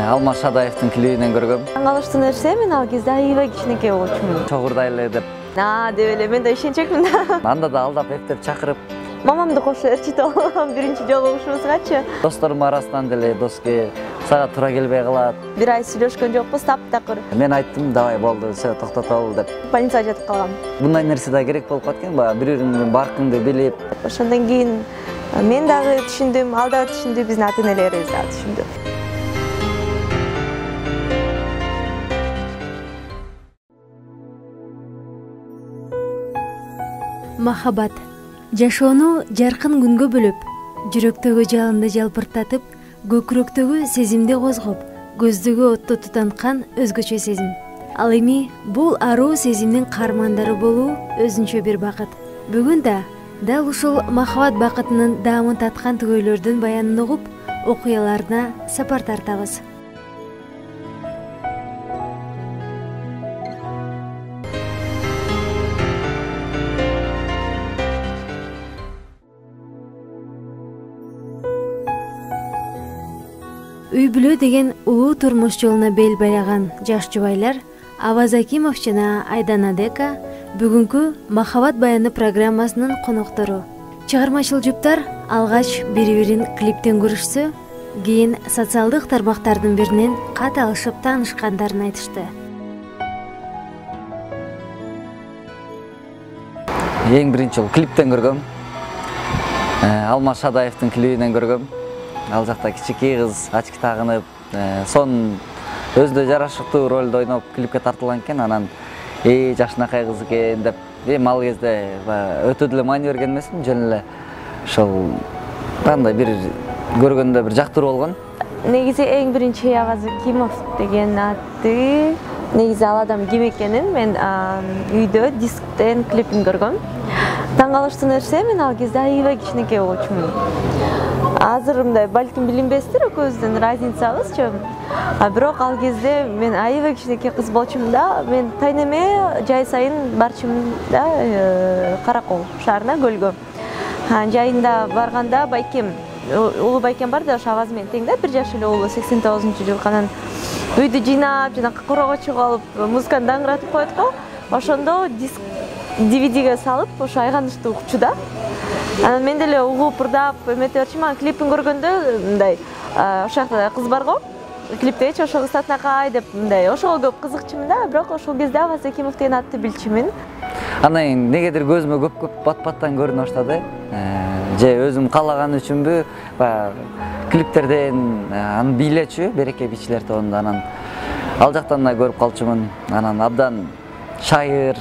Алмаз Шадаевдин клибинен көргөм. Таң калыштуу нерсе, мен ал кезде аябай кичинекей болчумун. Чогурдай эле деп. Деп эле мен да ишенчекмин да. Анда да алдап эптеп чакырып. Мамамды кошо ээрчитип алгам биринчи жолу угушубузгачы. Досторум арасынан деле доски сага туура келбей калат. Бир ай сүйлөшкөн жокпуз, таптакыр. Мен айттым, давай болду, все токтотолу деп. Больницага жатып калгам. Мындай нерсе да керек болуп калат баягы бири-биринин баркыңды билип. Ошондон кийин мен дагы түшүндүм, ал дагы түшүндү, биздин ата-энелерибиз дагы түшүндү. Махаббат жашоону жаркын күнгө бөлөп, жүрөктөгү жалынды жалпыртатып, көкүрөктөгү сезимди козгоп, көздөгү отту тутанткан өзгөчө сезим. Ал эми бул аруу сезимдин каармандары болуу өзүнчө бир бакыт. Бүгүн да дал ушул махаббат бакытынын даамын таткан түгөйлөрдүн баянын угуп, окуяларына сапар тартабыз. Үй-бүлө деген улуу турмуш жолуна бел байлаган жаш жубайлар Аваз Акимов жана Айдана Дека бүгүнкү Махаббат баяны программасынын коноктору. Чыгармачыл жуптар алгач бири-бирин клиптен көрүшсө, кийин социалдык тармактардын биринен кат алышып таанышкандарын айтышты. Эң биринчи клиптен көргөм. Алмаз Шадаевдин клибинен көргөм. Ал жакта кичикей кыз очки тагынып, сонун өзүнө жарашыктуу ролду ойноп клипке тартылган экен. Анан жакшынакай кыз экен деп, ал кезде өтө деле маани берген эмесмин, жөн эле ошол кандай бир көргөндө бир жактыруу болгон. Негизи эң биринчи Аваз Акимов деген аты, негизи ал адам ким экенин мен үйдө дисктен клипин көргөм. Таң калыштуу нерсе, мен ал кезде аябай кичинекей болчумун. Азыр мындай балким билинбестир экөөбүздүн разницабызчы. Бирок ал кезде мен аябай кичинекей кыз болчумун да. Мен тайнеме жай сайын барчумун да Каракол шаарына, көлгө. Жайында барганда байкем, улуу байкем бар да, ошо Аваз менен тең да, 1 жаш эле улуу, 89-жылкы. Анан үйдү жыйнап, жана курого чыгып алып, музыканы даңгыратып коет го. Ошондо диск DVD-ге салып, ошо айганыштуу укчу да. Анан мен деле угуп, ырдап, эметип берчүмүн. Анан клипин көргөндө мындай ошол жакта кыз бар го. Клиптечи ошол кыз татынакай деп мындай ошого көп кызыкчумун да, бирок ошол кезде Аваз Акимов деген атты билчүмүн. Анан кийин негедир көзүмө көп бат-баттан көрүнө баштады. Же өзүм каалаган үчүнбү, клиптерден аны бийлечү, Береке бичлер тобунда. Анан ал жактан да көрүп калчумун. Анан абдан шайыр,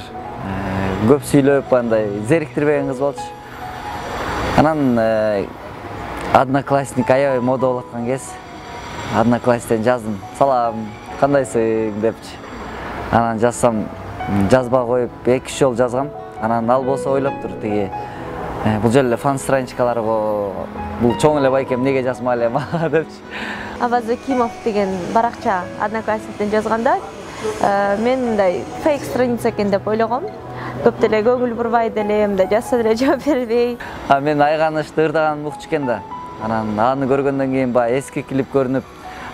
көп сүйлөп, андай зериктирбеген кыз болчу. Анан Одноклассник аябай мода болуп аткан кез. Однокласстен жаздым. Салам, кандайсың депчи. Анан жазсам, жазба коюп 2 жол жазгам. Анан ал болсо ойлоптур тиги. Бул жол эле фан страничкалар бул чоң эле байкем неге жазма эле мага депчи. Аваз Акимов деген баракча Одноклассниктен жазганда мен мындай фейк страница экен деп ойлогом. Көп деле көңүл бурбай деле, мындай жазса деле жооп бербей. Мен айганычты ырдаганымды укчу экен да. Анан аны көргөндөн кийин эски клип көрүнүп,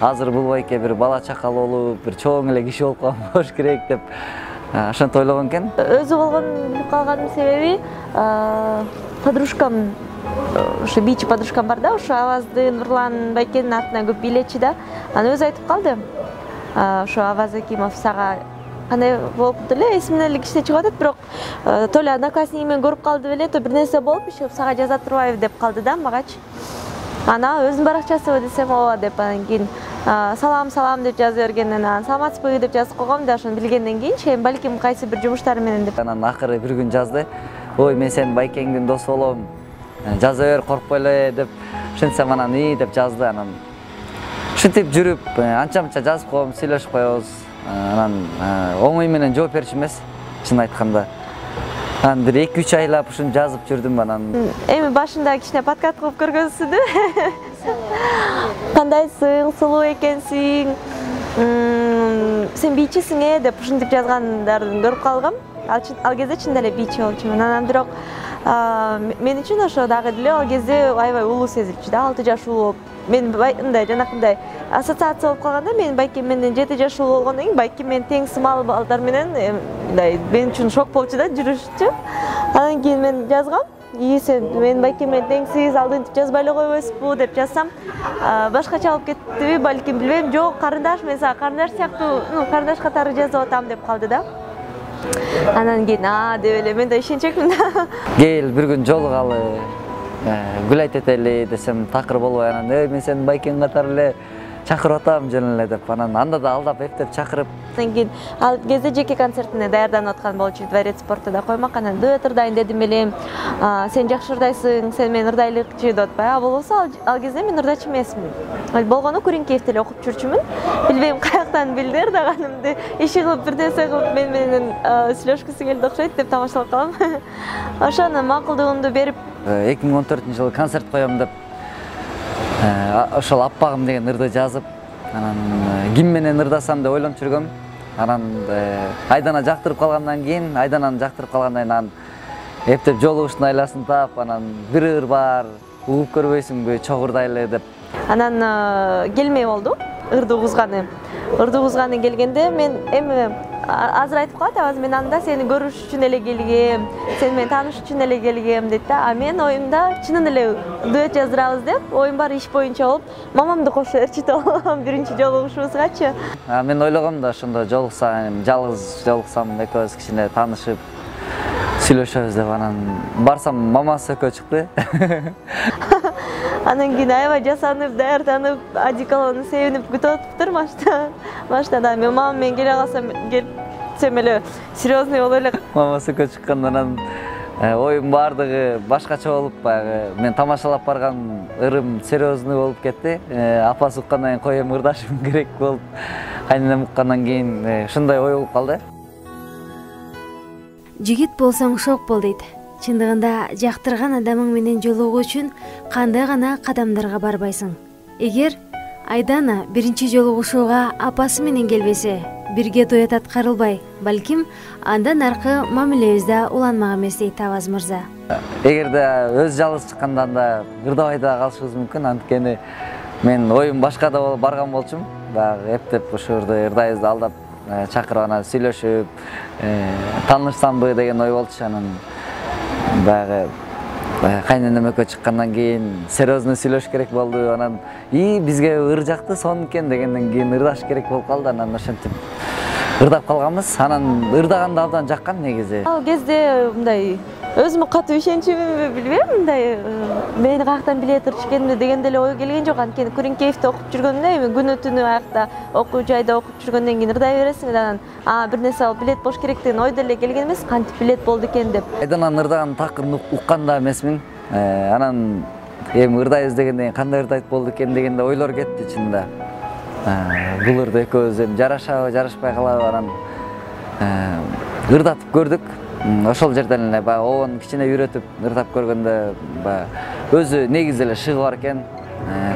азыр бул байке бир бала чакал болуп, бир чоң эле киши болуп калган болуш керек деп ошентип ойлогон экен. Өзү болгон билип калганымдын себеби подружкам, ошо бийчи подружкам бар да, ошо Аваздын, Нурлан байкенин артынан көп бийлечи да. Анан өзү айтып калды. Ошо Аваз Акимов сага кандай болупту эле, эсимден эле кичине чыгып атат, бирок то эле Одноклассникимен көрүп калды беле, то бир нерсе болуп, иши сага жаза турбайбы деп калды да магачы. Ана өзүнүн баракчасыбы десем, ооба деп, анан кийин салам деп жазып бергенден анан саламатсызбы деп жазып койгом да, ошону билгенден кийин балким кайсы бир жумуштары менен деп. Анан акыры бир күн жазды. Ой, мен сенин байкеңдин досу болом. Жаза бер, коркпой эле деп. Ошентсем анан деп жазды. Анан ушинтип жүрүп, анча-мынча жазып коем, сүйлөшүп коебуз. Анан оңой менен жооп берчү эмес, чын айтканда. Анан бир 2-3 айлап ушуну жазып жүрдүм. Анан эми башында кичине подкат кылып көргөнсүдү. Кандайсың, сулуу экенсиң, сен бийчисиң деп ушинтип жазгандарын көрүп калгам. Ал кезде чын эле бийчи болчумун. Анан бирок мен үчүн ошо дагы деле ал кезде аябай улуу сезилчү да, 6 жаш улуу болуп мен мындай жанакындай ассоциация болуп калганда, мен байке менден 7 жаш улуу болгондон кийин байке мен тең сымал балдар менен мындай мен үчүн шок болчу да жүрүшчү. Анан кийин мен жазгам. Сен мен байке менен теңсиз, алдынтип жазбай эле койбойсузбу деп жазсам, башкача болуп кеттиби, балким билбейм. Жок, карындаш, мен сага карындаш сыяктуу, карындаш катары жазып атам деп калды да. Анан кийин деп эле мен да ишенчекмин да. Кел бир күн жолугалы, гүл айтетели десем такыр болбой, анан мен сени байкең катары эле чакырып атам жөн эле деп, анан анда да алдап эптеп чакырып. Андан кийин ал кезде жеке концертине даярданып аткан болчу, Дворец спорта да коймак. Анан дуэт ырдайын дедим элем. Сен жакшы ырдайсың, сен мен ырдайлыкчы деп атпайбы? Болбосо ал кезде мен ырдачы эмесмин. Болгону Куренкеевде эле окуп жүрчүмүн. Билбейм каяктан билди ырдаганымды. Иши кылып бир нерсе кылып мен менен сүйлөшкүсү келди окшойт деп тамашалап калам. Ошону макулдугумду берип 2014-жылы концерт коем деп ошол Аппагым деген ырды жазып, анан ким менен ырдасам деп ойлонуп жүргөм. Анан Айдана жактырып калгандан кийин, Айдананы жактырып калгандан кийин анан эптеп жолугуштун айласын таап, анан бир ыр бар, угуп көрбөйсүңбү, чогурдайлы деп. Анан келмей болду ырды угузганы. Ырды угузганы келгенде мен эми азыр айтып калат, азыр мен анда сени көрүш үчүн эле келгем, сен менен тааныш үчүн эле келгем дейт да. А мен оюмда чынын эле дуэт жаздырабыз деп, оюм бар иш боюнча болуп, мамамды кошо ээрчитип алгам биринчи жолугушубузгачы. Мен ойлогом да ошондо жолуксам, жалгыз жолуксам экөөбүз кичине таанышып сүйлөшөбүз деп, анан барсам мамасы экөө чыкты. Анан кийин аябай жасанып, даярданып, одеколону себинип күтүп атыптыр машинада. Мен мамам менен келе калсам, келсем эле серьезный болуп эле. Мамасы экөө чыкканда анан оюм бардыгы башкача болуп, баягы мен тамашалап барган ырым серьезный болуп кетти. Апасы уккандан кийин коем ырдашым керек болуп, кайненем уккандан кийин ушундай ой болуп калды. Жигит болсоң шок бол дейт. Чындыгында жактырган адамың менен жолугуу үчүн кандай гана кадамдарга барбайсың. Эгер Айдана биринчи жолугушууга апасы менен келбесе, бирге дуэт аткарылбай, балким андан аркы мамилебизде уланмак эмес дейт Аваз мырза. Эгерде өз жалгыз чыкканда анда ырдабай да калышыбыз мүмкүн, анткени мен оюм башкада болуп барган болчумун. Баягы эптеп ушурду ырдайбызды алдап чакырып анан сүйлөшүп, таанышсамбы деген ой болчу. Анан баягы кайненем экөө чыккандан кийин серьезный сүйлөш керек болду. Анан бизге ыр жакты сонун экен дегенден кийин ырдаш керек болуп калды. Анан ошентип ырдап калганбыз. Анан ырдаганды абдан жаккан негизи. Ал кезде мындай өзүмө катуу ишенчимби билбейм, мындай мени каяктан биле турчу экенби деген деле ой келген жок. Анткени Куренкеевде окуп жүргөндө эми күнү түнү аякта окуу жайда окуп жүргөндөн кийин ырдай бересиң, анан бир нерсе алып билет болуш керек деген ой деле келген эмес, кантип билет болду экен деп. Айдананын ырдаганын такыр уккан да эмесмин. Анан эми ырдайбыз дегенден кийин кандай ырдайт болду экен дегенде ойлор кетти чынында. Бул ырды экөөбүз эми жарашабы, жарашпай калабы, анан ырдатып көрдүк. Ошол жерден эле баягы обон кичине үйрөтүп ырдап көргөндө өзү негизи эле шыгы бар экен.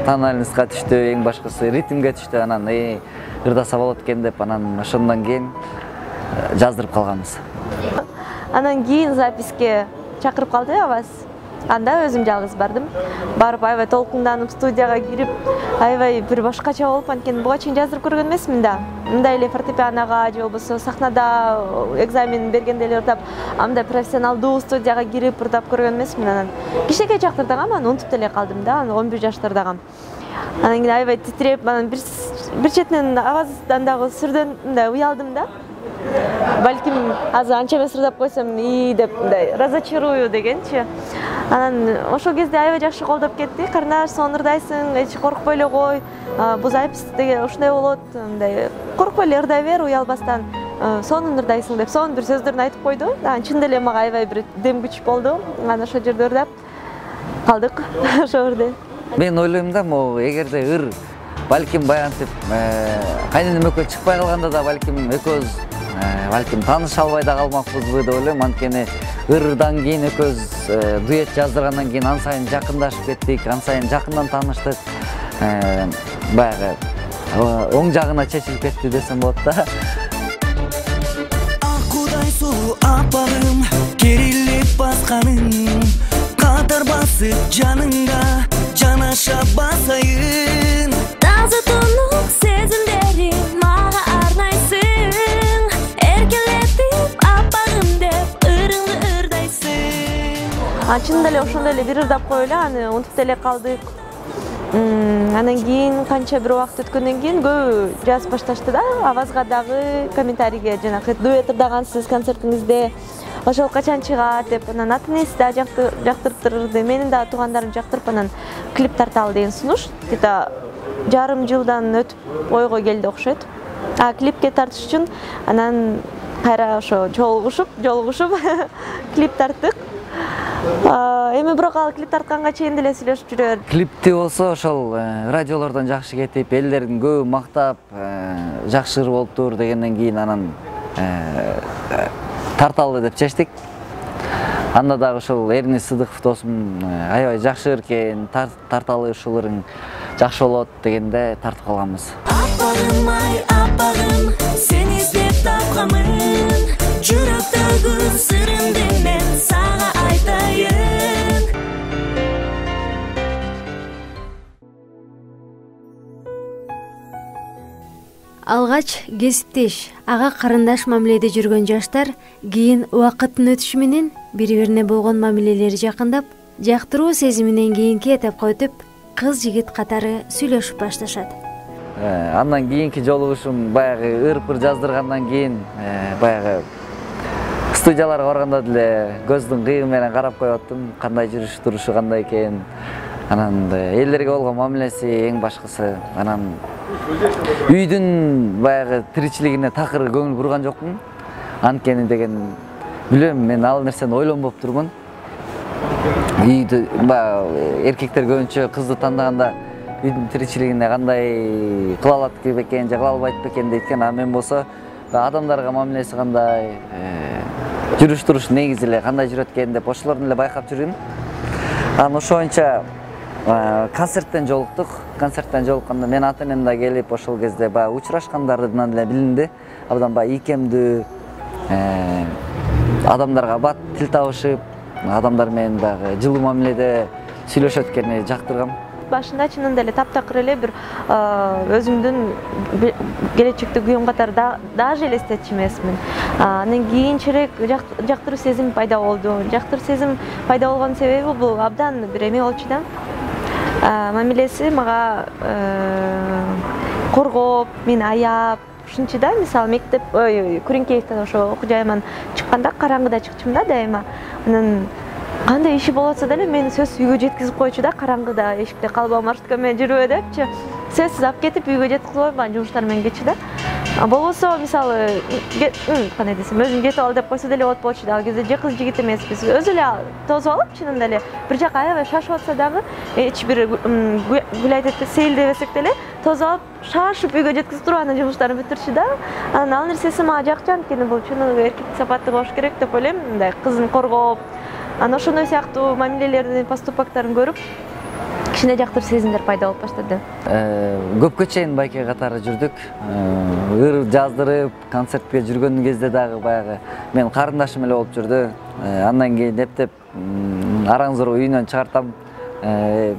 Тональностька түштү, эң башкысы ритмге түштү. Анан ырдаса болот экен деп, анан ошондон кийин жаздырып калганбыз. Анан кийин записке чакырып калды Аваз. Анда өзүм жалгыз бардым. Барып аябай толкунданып студияга кирип, аябай бир башкача болуп, анткени буга чейин жаздырып көргөн эмесмин да. Мындай эле фортепианога же болбосо сахнада экзамен бергенде эле ырдап, андай профессионалдуу студияга кирип ырдап көргөн эмесмин. Анан кичинекей чакта ырдагам, анан унутуп деле калдым да, 11 жашта ырдагам. Анан кийин аябай титиреп, анан бир четинен Аваздан дагы сүрдөн мындай уялдым да. Балким азыр анча эмес ырдап койсом деп мындай разочарую дегенчи. Анан ошол кезде аябай жакшы колдоп кетти. Карындаш, сонун ырдайсың, эч коркпой эле кой. Бул запись деген ушундай болот, мындай коркпой эле ырдай бер, уялбастан. Сонун ырдайсың деп, сонун бир сөздөрүн айтып койду. Анан чын деле мага аябай бир дем күч болду. Анан ошол жерде ырдап калдык. Ошол жерде. Мен ойлойм да, могу эгерде ыр балким баягынтип кайненем экөө чыкпай калганда да балким экөөбүз балким тааныша албай да калмакпызбы деп ойлойм. Анткени ырдан кийин экөөбүз дуэт жаздыргандан кийин ан сайын жакындашып кеттик, ан сайын жакындан тааныштык. Баягы оң жагына чечилип кетти десем болот да. Акудай сулуу апагым, керилип басканың, катар басып жаныңда, жана жаша басайын. Таза тұнық сезімдерім мага арнайсың. Эркелетип аппагым деп ырыңды ырдайсың. Чынында эле ошондой эле бир ырдап коелу, аны унутуп деле калдык. Анан кийин канча бир убакыт өткөндөн кийин көбү жазып башташты да, авазга дагы, комментарийге жанагы дуэт ырдагансыз концертиңизде. Ошол качан чыгат деп, анан ата-энеси да жактырыптырды, менин да туугандарым жактырып анан клип тарталы деген сунуш. Где-то жарым жылдан өтүп ойго келди окшойт. Клипке тартыш үчүн анан кайра ошо жолугушуп клип тарттык. Эми бирок ал клип тартканга чейин деле сүйлөшүп жүрөр. Клипти болсо ошол радиолордон жакшы кетип, элдердин көбү мактап, жакшы болуптур дегенден кийин анан тарталы деп чечтик. Анда дагы ошол Эрни Сыдыков досум аябай жакшы экен, тарталы ушуларың жакшы болот дегенде тартып калганбыз. Аппагым ай аппагым, сени издеп тапканмын. Жүрөктөгү сырымды мен сага айтайын. Алгач кесиптеш, ага карындаш мамиледе жүргөн жаштар кийин убакыттын өтүшү менен бири-бирине болгон мамилелери жакындап, жактыруу сезиминен кийинки этапка өтүп, кыз-жигит катары сүйлөшүп башташат. Андан кийинки жолугушум баягы ырпыр жаздыргандан кийин баягы студияларга барганда деле көздүн кыйыгы менен карап коюп аттым, кандай жүрүш турушу кандай экен. Анан элдерге болгон мамилеси эң башкысы. Анан үйдүн баягы тиричилигине такыр көңүл бурган жокмун. Анткени деген билем, мен ал нерсени ойлонбоп турмун. Үйдү эркектер көбүнчө кызды тандаганда үйдүн тиричилигине кандай кыла алат бекен, же кыла албайт бекен дейт. А мен болсо адамдарга мамилеси кандай, жүрүш туруш негизи эле кандай жүрөт экен деп ошолорду эле байкап жүргүм. Анан ошоюнча концерттен жолуктук. Концерттен жолукканда мен ата-энем да келип, ошол кезде баягы учурашкандарынан эле билинди. Абдан баягы ийкемдүү, адамдарга бат тил табышып, адамдар менен баягы жылуу мамиледе сүйлөшөт экени жактыргам. Башында чынында эле таптакыр эле бир өзүмдүн келечекте күйөөм катары даже элестетчү эмесмин. Анан кийинчерээк жактыруу сезими пайда болду. Жактыруу сезим пайда болгон себеби бул абдан бир эме болчу да. Мамилеси мага коргоп, мени аяп, ушунчу да. Мисалы мектеп, Күрүнкеевден ошо окуу жайыман чыкканда караңгыда чыкчумун да дайыма. Анан кандай иши болсо деле мени сөзсүз үйгө жеткизип койчу да, караңгыда эшикте калба, маршрутка менен жүрбө депчи. Сөзсүз алып кетип үйгө жеткизип коюп, жумуштар менен кетчү да. Болбосо мисалы кандай десем, өзүм кетип ал деп койсо деле болчу да. Ал кезде же кыз жигит эмеспиз. Өзү эле тосуп алып, чынында эле бир жака аябай шашып атса дагы, эч бир гулять этпей, сейилдебесек деле тосуп алып, шашып үйгө жеткизип туруп анан жумуштарын бүтүрчү да. Анан ал нерсеси мага жакчу, анткени бул чын эркек сапаты болуш керек деп ойлойм. Мындай кызын коргоп, анан ошондой сыяктуу мамилелердин, поступоктарын көрүп, кичине жактыруу сезимдер пайда болуп баштады. Көпкө чейин байке катары жүрдүк. Ыр жаздырып, концертке жүргөн кезде дагы баягы мен карындашым эле болуп жүрдү. Андан кийин эптеп араң-зор үйүнөн чыгартам.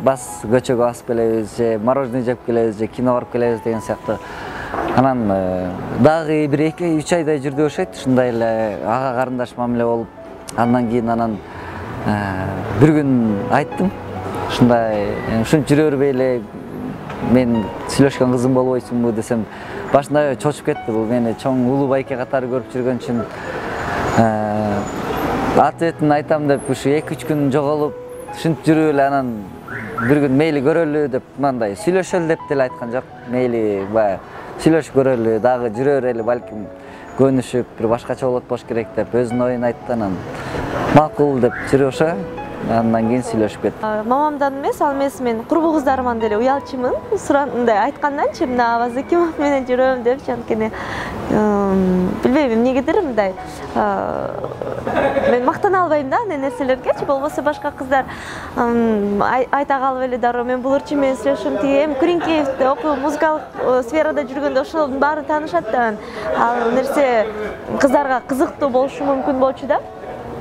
Бас көчөгө басып келебиз, же мороженое жеп келебиз, же кино барып келебиз деген сыяктуу. Анан дагы бир 2-3 айдай жүрдү окшойт. Ушундай эле ага карындаш мамиле болуп, андан кийин анан бир күн айттым. Ушундай, ушинтип жүрө бербей эле мен сүйлөшкөн кызым болбойсуңбу десем, башында чочуп кетти. Бул мени чоң улуу байке катары көрүп жүргөн үчүн ответин айтам деп ушу 2-3 күн жоголуп, ушинтип жүрүп эле анан бир күн мейли көрөлү деп, мындай сүйлөшөлү деп деле айткан жок. Мейли баягы сүйлөшүп көрөлү, дагы жүрө берели, балким көнүшүп бир башкача болот болуш керек деп өзүнүн оюн айтты. Анан макул деп жүрүп ошо андан кийин сүйлөшүп кеттик. Мамамдан эмес, ал эмес мен курбу кыздарыман деле уялчумун. Мындай айтканданчы, мына Авазыкимов менен жүрөм депчи, анткени билбейм эмнегедир мындай мен мактана албайм да андай нерселергечи. Болбосо башка кыздар айта калып эле дароо мен бул ырчы менен сүйлөшөм, тиги Күрүнкеевде окуу музыкалык сферада жүргөндө ошолордун баары таанышат да. Ал нерсе кыздарга кызыктуу болушу мүмкүн болчу да.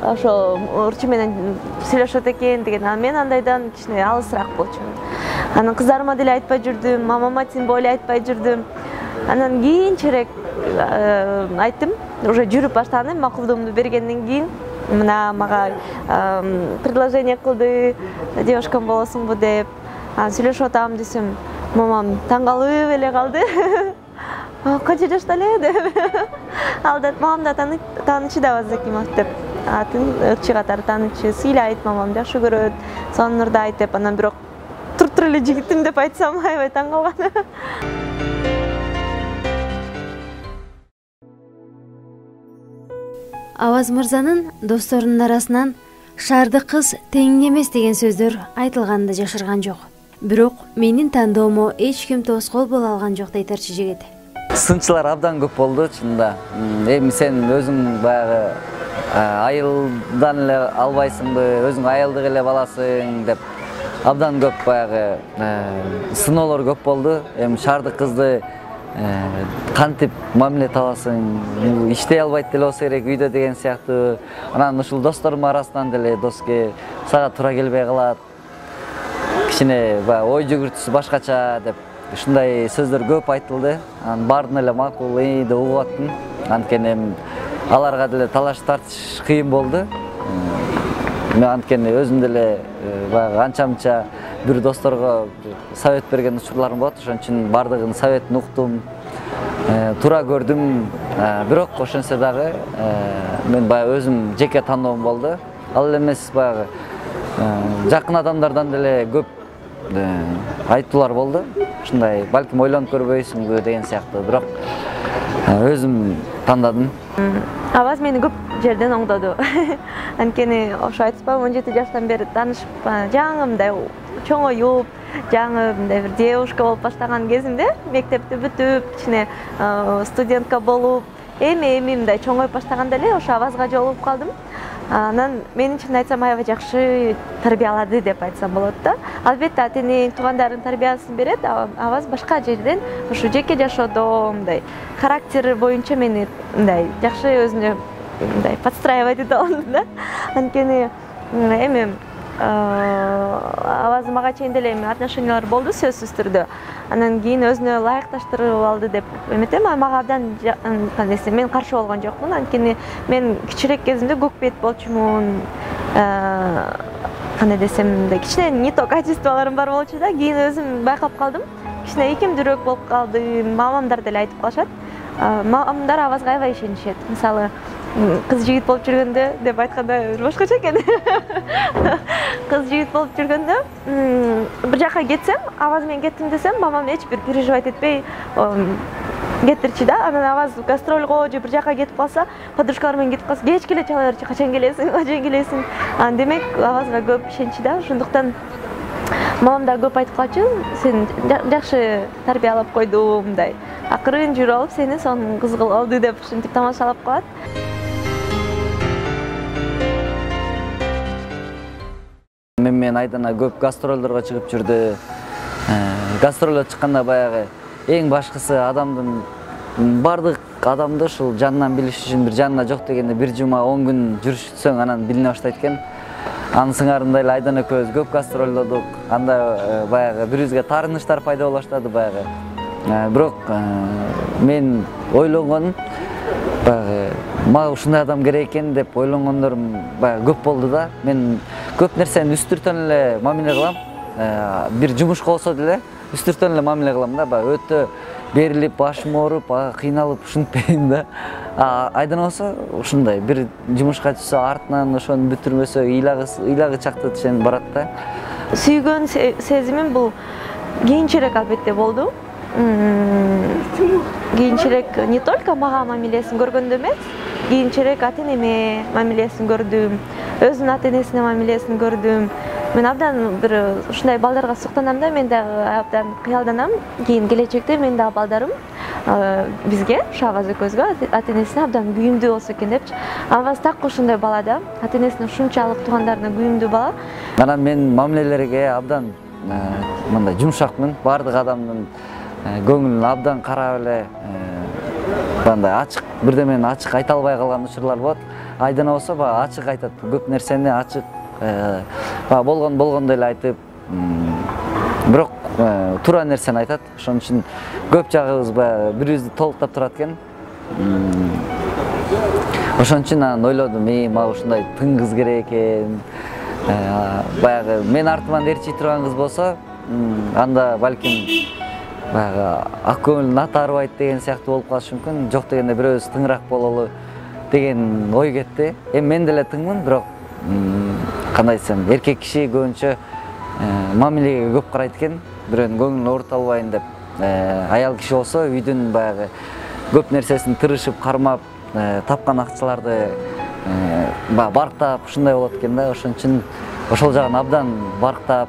ошо урчу менен сүйлөшөт экен деген. А мен андайдан кичине алысыраак болчумун. Анан кыздарыма деле айтпай жүрдүм, мамама тим более айтпай жүрдүм. Анан кийинчерээк айттым, уже жүрүп баштадым, макулдугумду бергенден кийин мына мага предложение кылды, девушкам болосуңбу деп. Сүйлөшүп атам десем, мамам таң калып эле калды. Канча жашта эле деп. Ал да мамам да таанычы да Закимов деп. Атын ырчы катары таанычы, сыйлайт, мамам жакшы көрөт, сонурдайт деп. Анан бирок туруп эле жигитим деп айтсам, аябай таң калган. Аваз мырзанын досторунун арасынан шаардык кыз тең эмес деген сөздөр айтылганды жашырган жок. Бирок менин тандоомо эч ким тоскоол боло алган жок дейт ырчы жигит. Сынчылар абдан көп болду чынында. Эми сен өзүң баягы айылдан эле албайсыңбы, өзүң айылдык эле баласың деп абдан көп баягы сыноолор көп болду. Эми шаардык кызды кантип мамиле табасың, иштей албайт деле болсо керек үйдө деген сыяктуу. Анан ушул досторум арасынан деле доске сага туура келбей калат. Кичине ой жүгүртүүсү башкача деп ушундай сөздөр көп айтылды. Анан баардыгын эле макул деп угуп аттым. Анткени аларга деле талаш тартыш кыйын болду. Мен анткени өзүм деле баягы анча-мынча бир досторго совет берген учурларым болот. Ошон үчүн баардыгынын советин уктум, туура көрдүм. Бирок ошентсе дагы мен баягы өзүм жеке тандоом болду. Ал эле эмес баягы жакын адамдардан деле көп айтуулар болду. Ушундай балким ойлонуп көрбөйсүңбү деген сыяктуу. Бирок өзүм тандадым. Аваз мени көп жерден оңдоду. Анткени ошо айтыспайбы 17 жаштан бери таанышып, жаңы мындай чоңоюп, жаңы мындай бир девушка болуп баштаган кезимде, мектепти бүтүп, кичине студентка болуп, эми мындай чоңоюп баштаганда эле ошо Авазга жолугуп калдым. Анан менин айтсам аябай жакшы тарбиялады деп айтсам болот да. Албетте ата-энең, туугандардын тарбиясын берет. Аваз башка жерден ошо жеке жашоодо мындай характери боюнча мени мындай жакшы өзүнө мындай подстраивать эте алды да. Анткени эми Аваз мага чейин деле отношениялар болду сөзсүз түрдө. Анан кийин өзүнө ылайыкташтырып алды деп эметем. Мага абдан кандай десем, мен каршы болгон жокмун. Анткени мен кичирээк кезимде көк бет болчумун. Кандай десем, мындай кичине не то качестволорум бар болчу да. Кийин өзүм байкап калдым. Кичине ийкемдүүрөөк болуп калды. Мамамдар деле айтып калышат. Мамамдар Авазга аябай ишенишет. Мисалы, кыз жигит болуп жүргөндө деп айтканда башкача экен. Кыз жигит болуп жүргөндө бир жака кетсем, Аваз менен кеттим десем, мамам эч бир переживать этпей кетирчи да. Анан Аваз гастролго же бир жака кетип калса, подружкалар менен кетип калса, кечке эле чала берчи, качан келесиң? Демек Авазга көп ишенчи да. Ошондуктан мамам да көп айтып калчу, сен жакшы тарбиялап койду, мындай акырын жүрүп алып, сени сонун кыз кылып алды деп ушинтип тамашалап калат. Мен айдана көп гастролдорго чыгып жүрдү. Гастролго чыкканда баягы эң башкысы адамдын бардык адамды ушул жанынан билиш үчүн бир жанына жок дегенде бир жума 10 күн жүрүшсөң анан билине баштайт экен. Анын сыңарында эле Айдан экөөбүз көп гастролдодук. Анда баягы бирибизге таарыныштар пайда боло баштады баягы. Бирок мен ойлонгон баягы мага ушундай адам керек экен деп ойлонгондорум баягы көп болду да. Мен көп нерсени үстүртөн эле мамиле кылам. Бир жумушка болсо деле үстүртөн эле мамиле кылам да. Баягы өтө берилип, башым ооруп, кыйналып ушинтпейм да. Айдан болсо ушундай бир жумушка түшсө артынан ошону бүтүрмөсө ыйлагы чакты тишен барат да. Сүйгөн сезимим бул кийинчерээк албетте болду. Кийинчерээк не только мага мамилесин көргөндө эмес, кийинчерээк ата-энеме мамилесин көрдүм, өзүнүн ата-энесине мамилесин көрдүм. Мен абдан бир ушундай балдарга суктанам да, мен дагы абдан кыялданам. Кийин келечекте мен дагы балдарым бизге, Аваз экөөбүзгө ата-энесине абдан күйүндүү болсо экен депчи. Аваз так ушундай бала да, ата-энесине ушунчалык туугандарына күйүндүү бала. Анан мен мамилелерге абдан мындай жумшакмын. Бардык адамдын көңүлүн абдан карап эле мындай ачык, бирдемени ачык айта албай калган учурлар болот. Айдана болсо баягы ачык айтат, көп нерсени ачык баягы болгондой эле айтып, бирок туура нерсени айтат. Ошон үчүн көп жагыбыз баягы бирибизди толуктап турат экен. Ошон үчүн анан ойлодум, мага ушундай тың кыз керек экен. Баягы мен артыман ээрчий турган кыз болсо, анда балким баягы ак көңүл нат арбайт деген сыяктуу болуп калышы мүмкүн. Жок дегенде бирөөбүз тыңыраак бололу деген ой кетти. Эми мен деле тыңмын, бирок кандай десем, эркек киши көбүнчө мамилеге көп карайт экен. Бирөөнүн көңүлүн оорута албайын деп. Аял киши болсо үйдүн баягы көп нерсесин тырышып кармап, тапкан акчаларды барктап ушундай болот экен да. Ошон үчүн ошол жагын абдан барктап,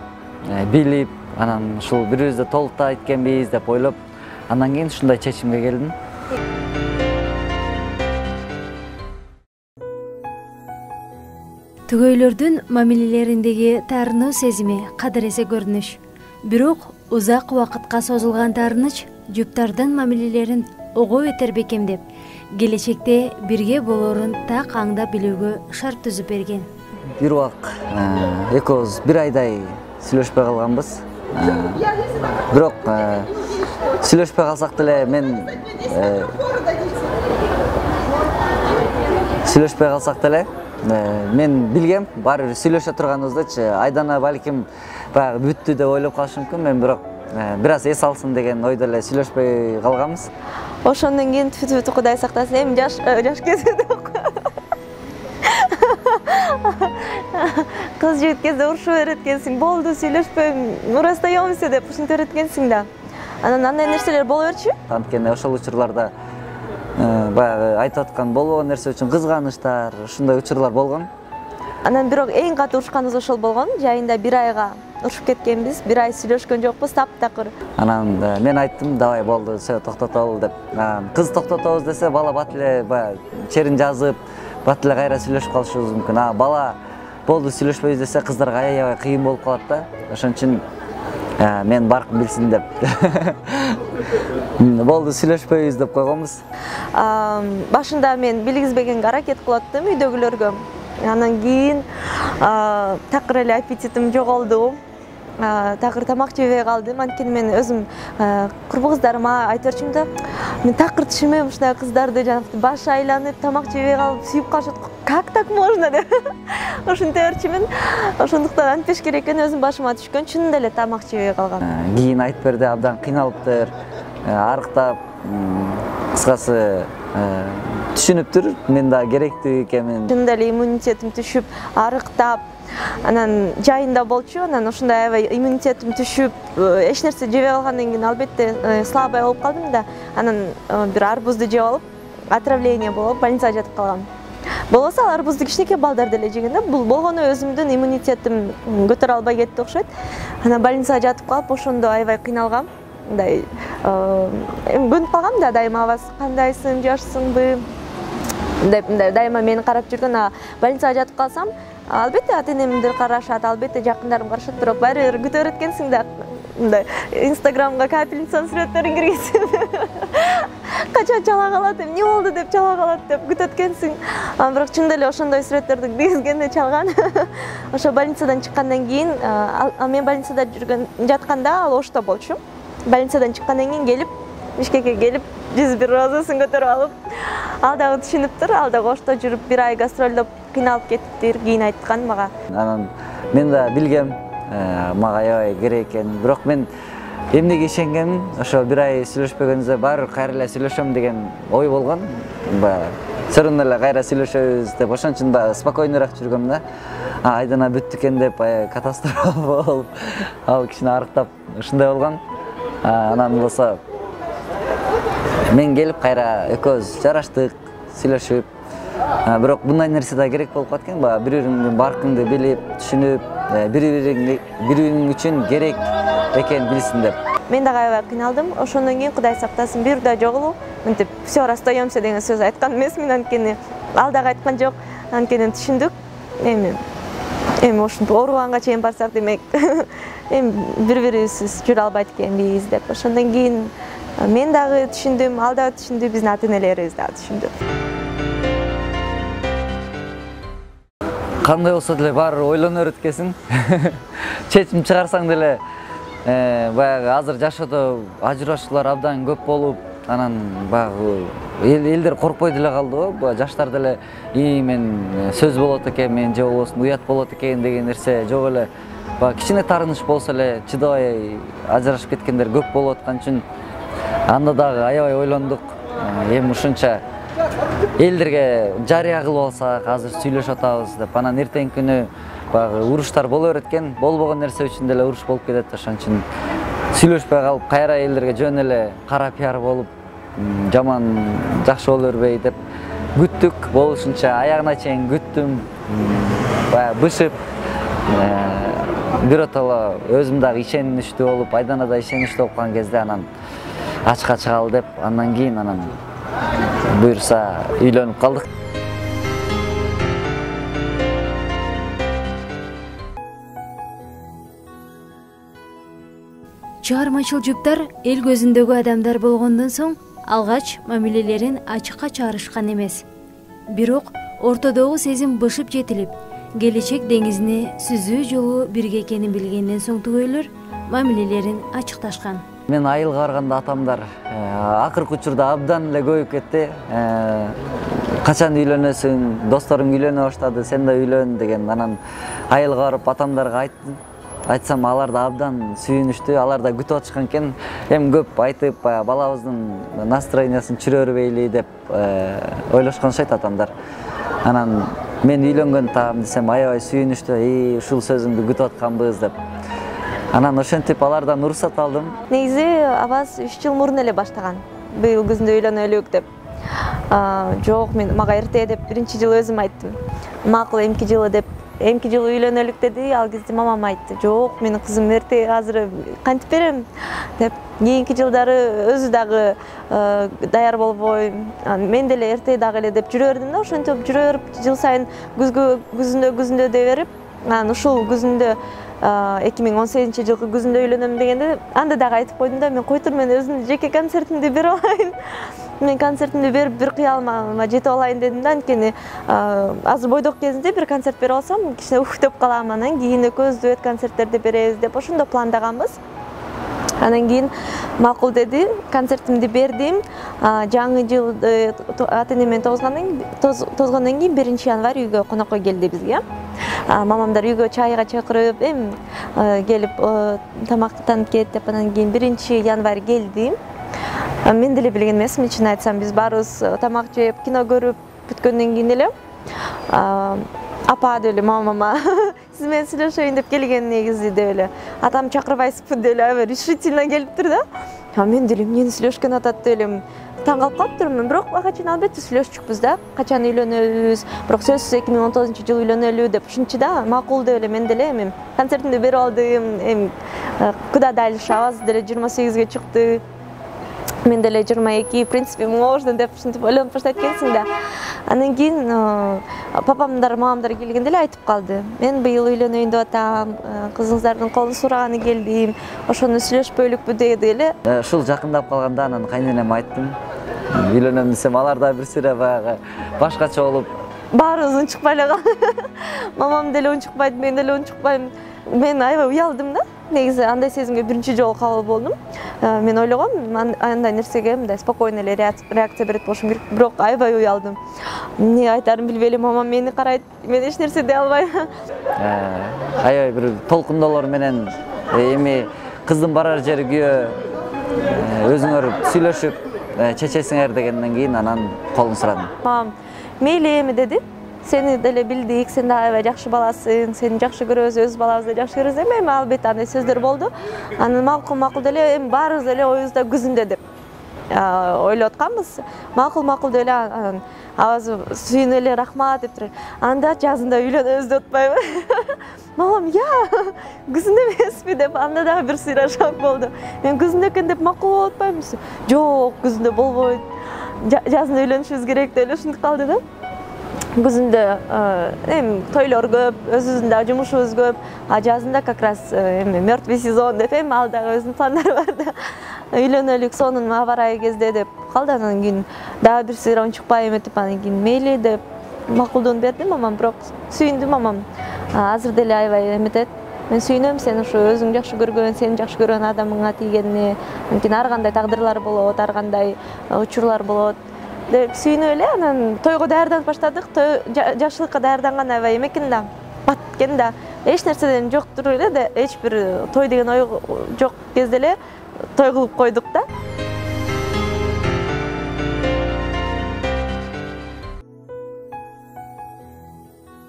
билип, анан ушул бирибизди толуктайт экенбиз деп ойлоп, андан кийин ушундай чечимге келдим. Түгөйлөрдүн мамилелериндеги таарынуу сезими кадыр эсе көрүнүш. Бирок узак убакытка созулган таарыныч жуптардын мамилелерин ого өтөр бекемдеп, келечекте бирге болоорун так аңдап билүүгө шарт түзүп берген. Бир убак экөөбүз бир айдай сүйлөшпөй калганбыз. Бирок сүйлөшпөй калсак деле мен мен билгем, баары бир сүйлөшө турганыбыздычы Айдана балким баягы бүттү деп ойлоп калышы мүмкүн. Мен бирок бир аз эс алсын деген ойдо эле сүйлөшпөй калганбыз. Ошондон кийин түтү Кудай сактасын, эми жаш кезинде кыз жигит кезде урушуп берет экенсиң, болду сүйлөшпөйм, расстаёмся деп ушинтип берет экенсиң да. Анан андай нерселер боло берчү? Анткени ошол учурларда баягы айтып аткан болбогон нерсе үчүн кызганычтар, ушундай учурлар болгон. Анан бирок эң катуу урушканыбыз ошол болгон. Жайында бир айга урушуп кеткенбиз, бир ай сүйлөшкөн жокпуз, таптакыр. Анан мен айттым, давай болду, все токтотобуз деп. Кыз токтотобуз десе, бала бат эле баягы черин жазып, бат эле кайра сүйлөшүп калышыбыз мүмкүн. Бала болду сүйлөшпөйбүз десе, кыздарга аябай кыйын болуп калат да. Ошон үчүн мен баркым билсин деп болду сүйлөшпөйбүз деп койгонбуз. Башында мен билгизбегенге аракет кылаттым үйдөгүлөргө. Анан кийин такыр эле аппетитим жоголду. Такыр тамак жебей калдым. Анткени мен өзүм курбу кыздарыма айтып берчүмүн да, мен такыр түшүнбөйм ушундай кыздарды, жанагы башы айланып, тамак жебей калып, сүйүп калышат. Как так можно деп ушинтип берчүмүн. Ошондуктан антпеш керек экен, өзүм башыма түшкөн, чынында эле тамак жебей калгам. Кийин айтып берди, абдан кыйналыптыр, арыктап, кыскасы түшүнүптүр, мен да керектүү экенмин. Чынында эле иммунитетим түшүп, арыктап, анан жайында болчу. Анан ушундай аябай иммунитетим түшүп, эч нерсе жебей калгандан кийин албетте слабый болуп калдым да. Анан бир арбузду жеп алып, отравление болуп, больницага жатып калгам. Болбосо ал арбузду кичинекей балдар деле жеген да. Бул болгону өзүмдүн иммунитетим көтөрө албай кетти окшойт. Анан больницага жатып калып, ошондо аябай кыйналгам. Мындай көнүп калгам да, дайыма абасы кандайсың, жашсыңбы деп дайыма мени карап жүргөн. Больницага жатып калсам, албетте ата-энемди карашат, албетте жакындарым карашат, бирок баары бир күтө берет экенсиң да. Мындай Инстаграмга капельницанын сүрөттөрүн киргизип качан чала калат, эмне болду деп чала калат деп күтөт экенсиң. Бирок чынында эле ошондой сүрөттөрдү киргизгенде чалган. Ошо больницадан чыккандан кийин, мен больницада жатканда ал Ошто болчу. Больницадан чыккандан кийин келип, Бишкекке келип, 101 розасын көтөрүп алып, ал дагы түшүнүптүр, ал дагы Ошто жүрүп бир ай гастролдоп кыйналып кеттиптир, кийин айткан мага. Анан мен да билгем, мага аябай керек экен. Бирок мен эмнеге ишенгенмин, ошо бир ай сүйлөшпөгөнүбүздө баары кайра эле сүйлөшөм деген ой болгон. Сөрүн эле кайра сүйлөшөбүз деп, ошон үчүн спокойнураак жүргөм да. Айдана бүттү экен деп, катастрофа болуп, ал кичине арыктап ушундай болгон. Анан болсо мен келип кайра экөөбүз жараштык, сүйлөшүп. Бирок мындай нерсе да керек болуп калат экен, бири-биринин баркыңды билип, түшүнүп, бири-бириң үчүн керек экен билсин деп. Мен дагы аябай кыйналдым. Ошондон кийин Кудай сактасын, бир да жолу мынтип все расстаёмся деген сөз айткан эмесмин, анткени ал дагы айткан жок. Анткени түшүндүк. Эми ушинтип ооруганга чейин барсак, демек эми бири-бирибизсиз жүрө албайт экенбиз деп. Ошондон кийин мен дагы түшүндүм, ал дагы түшүндү, биздин ата-энелерибиз дагы түшүндү. кандай болсо деле баары ойлоно берет экенсиң. Чечим чыгарсаң деле баягы азыр жашоодо ажырашуулар абдан көп болуп, анан баягы элдер коркпой деле калды го. Баягы жаштар деле мен сөз болот экен, мен же болбосун уят болот экен деген нерсе жок эле. Баягы кичине таарыныч болсо эле чыдабай ажырашып кеткендер көп болуп аткан үчүн анда дагы аябай ойлондук. Эми ушунча элдерге жарыя кылып алсак, азыр сүйлөшүп атабыз деп, анан эртеңки күнү баягы уруштар боло берет экен. Болбогон нерсе үчүн деле уруш болуп кетет. Ошон үчүн сүйлөшпөй калып, кайра элдерге жөн эле кара пиар болуп, жаман жакшы боло бербей деп күттүк. Болушунча аягына чейин күттүм. Баягы бышып, биротоло өзүм дагы ишеничтүү болуп, Айдана да ишеничтүү болуп калган кезде анан ачка чыгалы деп, андан кийин анан буюрса үйлөнүп калдык. Чыгармачыл жұптар эл көзүндөгү адамдар болгондон соң алгач мамилелерин ачыкка чыгарышкан эмес. Бирок ортодогу сезим бышып жетилип, келечек деңизине сүзүү жолу бирге экенин билгенден соң түгөйлөр мамилелерин ачыкташкан. Мен айылга барганда атамдар акыркы учурда абдан эле көбөйүп кетти. Качан үйлөнөсүң, досторуң үйлөнө баштады, сен да үйлөн деген. Анан айылга барып атамдарга айттым. Айтсам алар да абдан сүйүнүштү, алар да күтүп атышкан экен. Эми көп айтып, балабыздын настроениясын чүрө бербейли деп ойлошкон окшойт атамдар. Анан мен үйлөнгөн таам десем аябай сүйүнүштү, ушул сөзүңдү күтүп атканбыз деп. Анан ошентип алардан уруксат алдым. Негизи абаз 3 жыл мурун эле баштаган. Быйыл күзүндө үйлөнөлүк деп. Жок, мен мага эрте деп биринчи жылы өзүм айттым. Макул эмки жылы деп. Эмки жылы үйлөнөлүк деди, ал кезде мамам айтты. Жок, менин кызым эрте азыр кантип берем деп. Кийинки жылдары өзү дагы даяр болбой, мен деле эрте дагы эле деп жүрө бердим да, ошентип жүрө берип жыл сайын күзүндө дей берип, анан ушул күзүндө 2018 жылкы күзүндө үйлөнөм дегенде анда дагы айтып койдум да, мен койтур, мен өзүмдүн жеке концертимди бере алайын. Мен концертимди берип бир кыялыма жетип алайын дедим да, анткени азыр бойдок кезинде бир концерт берип алсам кичине деп калам, анан кийин экөөбүз дуэт концерттерди беребиз деп ошондо пландаганбыз. Анан кийин макул деди, концертимди бердим. Жаңы жыл ата-эне менен тозгондон кийин 1 январь үйгө конокко келди бизге. Мамамдар үйгө чайга чакырып, келип тамактанып кет деп, анан кийин 1 январь келди. Мен деле билген эмесмин, чын айтсам, биз баарыбыз тамак жеп, кино көрүп бүткөндөн кийин эле апа деле мамама сиз менен сүйлөшөйүн деп келген, негизи деп эле. Атам чакырбайсызбы деп эле аябай решительно келиптир да. Мен деле эмнени сүйлөшкөн атат деп эле таң калып калыптырмын. Бирок ага чейин албетте сүйлөшчүкпүз да. Качан үйлөнөбүз, бирок сөзсүз 2019 жылы үйлөнөлү деп ушунчу да, макул деп эле мен деле эми концертимди берип алдым. Эми куда дальше, абаз деле 28ге чыкты. Мен деле 22, в принципе, можно деп ушинтип ойлонуп баштайт экенсиң да. Андан кийин папамдар, мамамдар келгенде эле айтып калды. Мен быйыл үйлөнөйүн деп атам, кызыңыздардын колун сураганы келдим. Ошону сүйлөшпөйлүкпү деди эле. Ушул жакындап калганда анан кайненеме айттым. Үйлөнөм десем, алар да бир сире баягы башкача болуп, баарыбыз унчукпай эле калдык. Мамам деле унчукпайт, мен деле унчукпайм. Мен аябай уялдым да. Негизи андай сезимге биринчи жолу кабыл болдум. Мен ойлогом, андай нерсеге мындай спокойно эле реакция берет болушум керек, бирок аябай уялдым. Эмне айтарын билбей эле мамам мени карайт, мен эч нерсе дей албайм. Аябай бир толкундолор менен эми кыздын барар жери күйөө, өзүңөр сүйлөшүп чечесиңер дегенден кийин анан колун сурадым. Мамам мейли эми деди. Сени деле билдик, сен да аябай жакшы баласың, сени жакшы көрөбүз, өз балабызды жакшы көрөбүз деп, эми албетте андай сөздөр болду. Анан макул деле, эми баарыбыз эле оюбузда күзүндө деп ойлоп атканбыз. Макул деле, анан абаз сүйүнүп эле рахмат деп тур. Анда жазында үйлөнөбүз деп атпайбы? Мамам, күзүндө эмеспи деп, анда дагы бир сыйра шок болду. Мен күзүндө экен деп макул болуп атпаймынбы? Жок, күзүндө болбойт. Жазында үйлөнүшүбүз керек деп эле ушинтип калды да. Күзүндө эми тойлор көп, өзүбүздүн да жумушубуз көп. Жазында как раз эми мертвый сезон деп, эми ал дагы өзүнүн пландары бар да. Үйлөнөлүк сонун аба ырайы кезде деп калды. Анан кийин дагы бир сыйра унчукпай эметип, анан кийин мейли деп макулдугун берди мамам, бирок сүйүндү мамам. Азыр деле аябай эметет. Мен сүйүнөм сен ушу өзүң жакшы көргөн, сени жакшы көргөн адамыңа тийгенине. Анткени ар кандай тагдырлар болот, ар кандай учурлар болот деп сүйүнүп эле анан тойго даярданып баштадык. Жакшылыкка даярданган аябай эме экен да, бат экен да. Эч нерседен жоктур эле да, эч бир той деген ой жок кезде эле той кылып койдук да.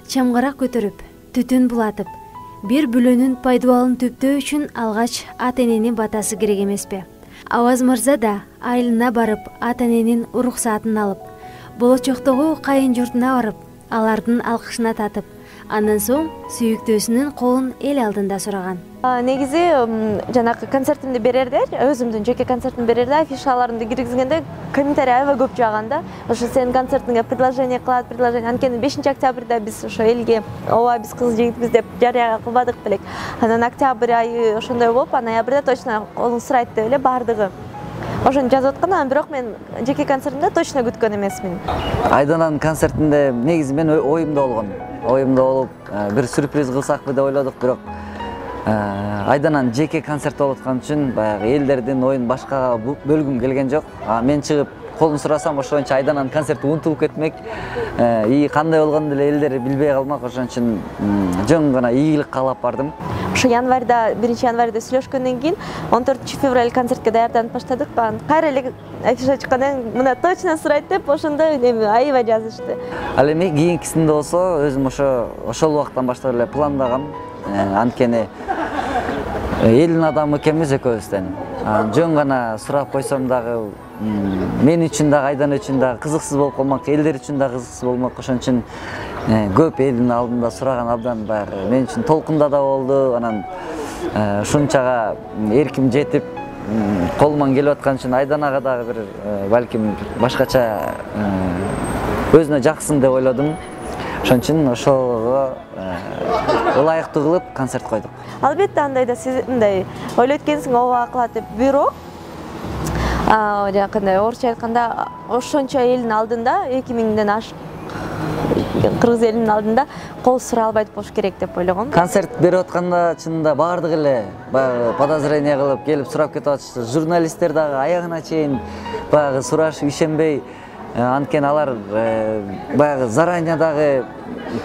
Чамгарак көтөрүп, түтүн булатып, бир бүлөнүн пайдубалын төптөө үчүн алгач ата-эненин батасы керек эмеспи? Аваз мырза да айылына барып, ата-эненин уруксаатын алып, болочоктогу кайын журтуна барып, алардын алкышына татып, андан соң сүйүктүүсүнүн колун эл алдында сураган. Негизи жанакы концертимди берерде, өзүмдүн жеке концертимди берерде афишаларымды киргизгенде комментарий аябай көп жааган да. Ошо сенин концертиңе предложение кылат, предложение. Анткени 5 октябрда биз ошо элге ооба биз кыз жигитбиз деп жарыя кылбадык белек. Анан октябрь айы ошондой болуп, ноябрда точно колун сурайт деп эле бардыгы. Ошону жазып аткан, анан бирок мен жеке концертимде точно күткөн эмесмин. Айдананын концертинде негизи мен оюмда болгон. Оюмда болуп, бир сюрприз кылсакпы деп ойлодук, бирок Айдананын жеке концерт болуп аткан үчүн баягы элдердин оюн башкага бөлгүм келген жок. Мен чыгып колун сурасам ошончо Айдананын концерти унутулуп кетмек. Кандай болгону деле элдер билбей калмак. Ошон үчүн жөн гана ийгилик каалап бардым. Ошо январда, 1-январда сүйлөшкөндөн кийин 14 февраль концертке даярданып баштадык. Кайра эле афиша чыккандан мына точно сурайт деп ошондой эме аябай жазышты. Ал эми кийинкисинде болсо өзүм ошол убактан баштап эле пландагам. Анткени элдин адамы экенбиз экөөбүздөн. Жөн гана сурап койсом дагы мен үчүн дагы Айдан үчүн дагы кызыксыз болуп калмак, элдер үчүн дагы кызыксыз болмак. Ошон үчүн көп элдин алдында сураган абдан баягы мен үчүн толкунда да болду. Анан ушунчага эрким жетип колуман келип аткан үчүн Айданага дагы бир балким башкача өзүнө жаксын деп ойлодум. Ошон үчүн ошого ылайыктуу кылып концерт койдук. Албетте андай да сиз мындай ойлойт экенсиң, ооба кылат деп. Бирок жанакындай орусча айтканда ошончо элдин алдында 2000ден ашык кыргыз элинин алдында кол сура албайт болуш керек деп ойлогом. Концерт берип атканда чынында баардык эле баягы подозрение кылып келип сурап кетип атышты. Журналисттер дагы аягына чейин баягы сурашып ишенбей, анткени алар баягы заранее дагы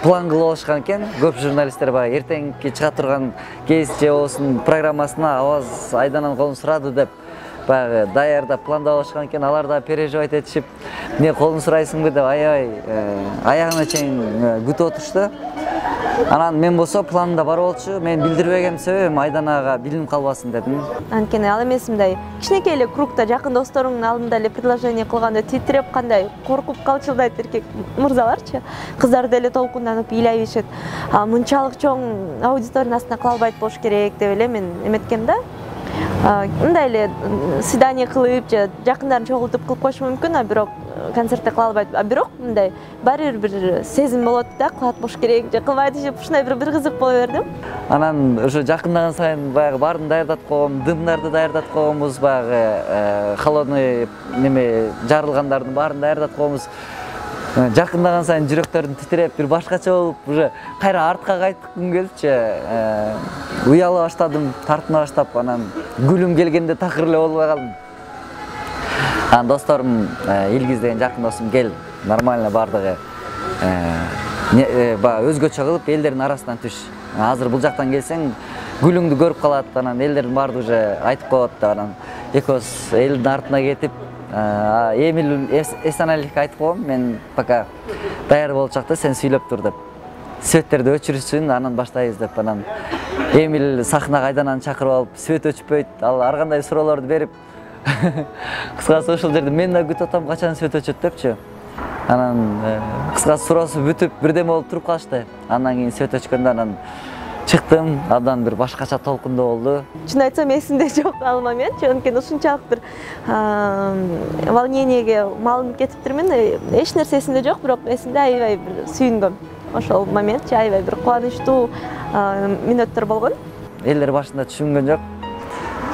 план кылып алышкан экен. Көп журналисттер баягы эртеңки чыга турган кез же болсун программасына Аваз Айдананын колун сурады деп баягы даярдап пландап алышкан экен. Алар да переживать этишип, эмне колун сурайсыңбы деп аябай аягына чейин күтүп отурушту. Анан мен болсо планымда бар болчу. Мен билдирбеген себебим Айданага билинип калбасын дедим. Анткени ал эмес мындай кичинекей эле кругда жакын досторуңдун алдында эле предложение кылганда титиреп кандай коркуп калчылдайт эркек мырзаларчы. Кыздар деле толкунданып ыйлай беришет. Мынчалык чоң аудиториянын астына кыла албайт болуш керек деп эле мен эметкем да. Мындай эле свидание кылып же жакындарын чогултуп кылып коюш мүмкүн, бирок концертте кыла албайт. Бирок мындай баары бир сезим болот да, кылат болуш керек же кылбайт деп ушундай бир кызык боло бердим. Анан ошо жакындаган сайын баягы баарын даярдатып койгом, дымдарды даярдатып койгонбуз, баягы холодный неме жарылгандардын баарын даярдатып койгонбуз. Жакындаган сайын жүрөктөрүм титиреп, бир башкача болуп, уже кайра артка кайткым келипчи. Уяла баштадым, тартына баштап, анан гүлүм келгенде такыр эле болбой калдым. Анан досторум, Илгиз деген жакын досум, кел, нормально бардыгы. Өзгөчө кылып элдердин арасынан түш. Азыр бул жактан келсең, гүлүңдү көрүп калат, анан элдердин баардыгы уже айтып коет да, анан экөөбүз элдин артына кетип, Эмил Эсеналиевке айтып койгом, мен пока даяр болчакта сен сүйлөп тур деп. Светтерди өчүрүшсүн, анан баштайбыз деп. Анан Эмил сахнага Айдананы чакырып алып, свет өчпөйт, ал ар кандай суроолорду берип, кыскасы ошол жерде мен да күтүп атам, качан свет өчөт депчи. Анан кыскасы суроосу бүтүп, бирдеме болуп туруп калышты. Андан кийин свет өчкөндө анан чыктым, абдан бир башкача толкунда болду. Чын айтсам эсимде жок ал момент, анткени ушунчалык бир волнениеге малынып кетиптирмин. Эч нерсе эсимде жок, бирок эсимде аябай бир сүйүнгөм. Ошол момент аябай бир кубанычтуу мүнөттөр болгон. Элдер башында түшүнгөн жок.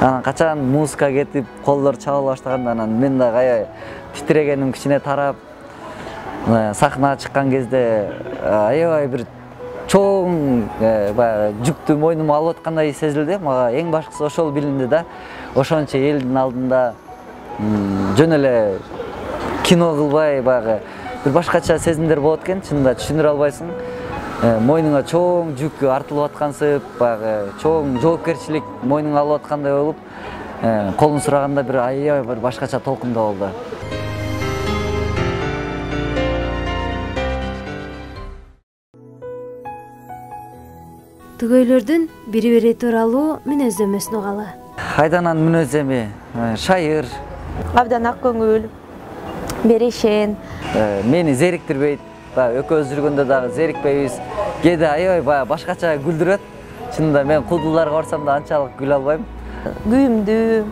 Анан качан музыка кетип, колдор чабыла баштаганда анан мен дагы аябай титирегеним кичине тарап, сахнага чыккан кезде аябай бир чоң баягы жүктү мойнума алып аткандай сезилди. Мага эң башкысы ошол билинди да. Ошончо элдин алдында жөн эле кино кылбай баягы бир башкача сезимдер болот экен, чынында түшүндүрө албайсың. Мойнуңа чоң жүк артылып аткансып, баягы чоң жоопкерчилик мойнуңа алып аткандай болуп, колун сураганда бир аябай бир башкача толкунда болду. Түгөйлөрдүн бири-бири тууралуу мүнөздөмөсүн угалы. Айдананын мүнөздөмү шайыр, Абдан ак көңүл, берешен. Мени зериктирбейт. Экөөбүз жүргөндө дагы зерикпейбиз. Кээде аябай башкача күлдүрөт. Чынында мен кудуларга барсам да анчалык күлө албайм. Күйүмдүү,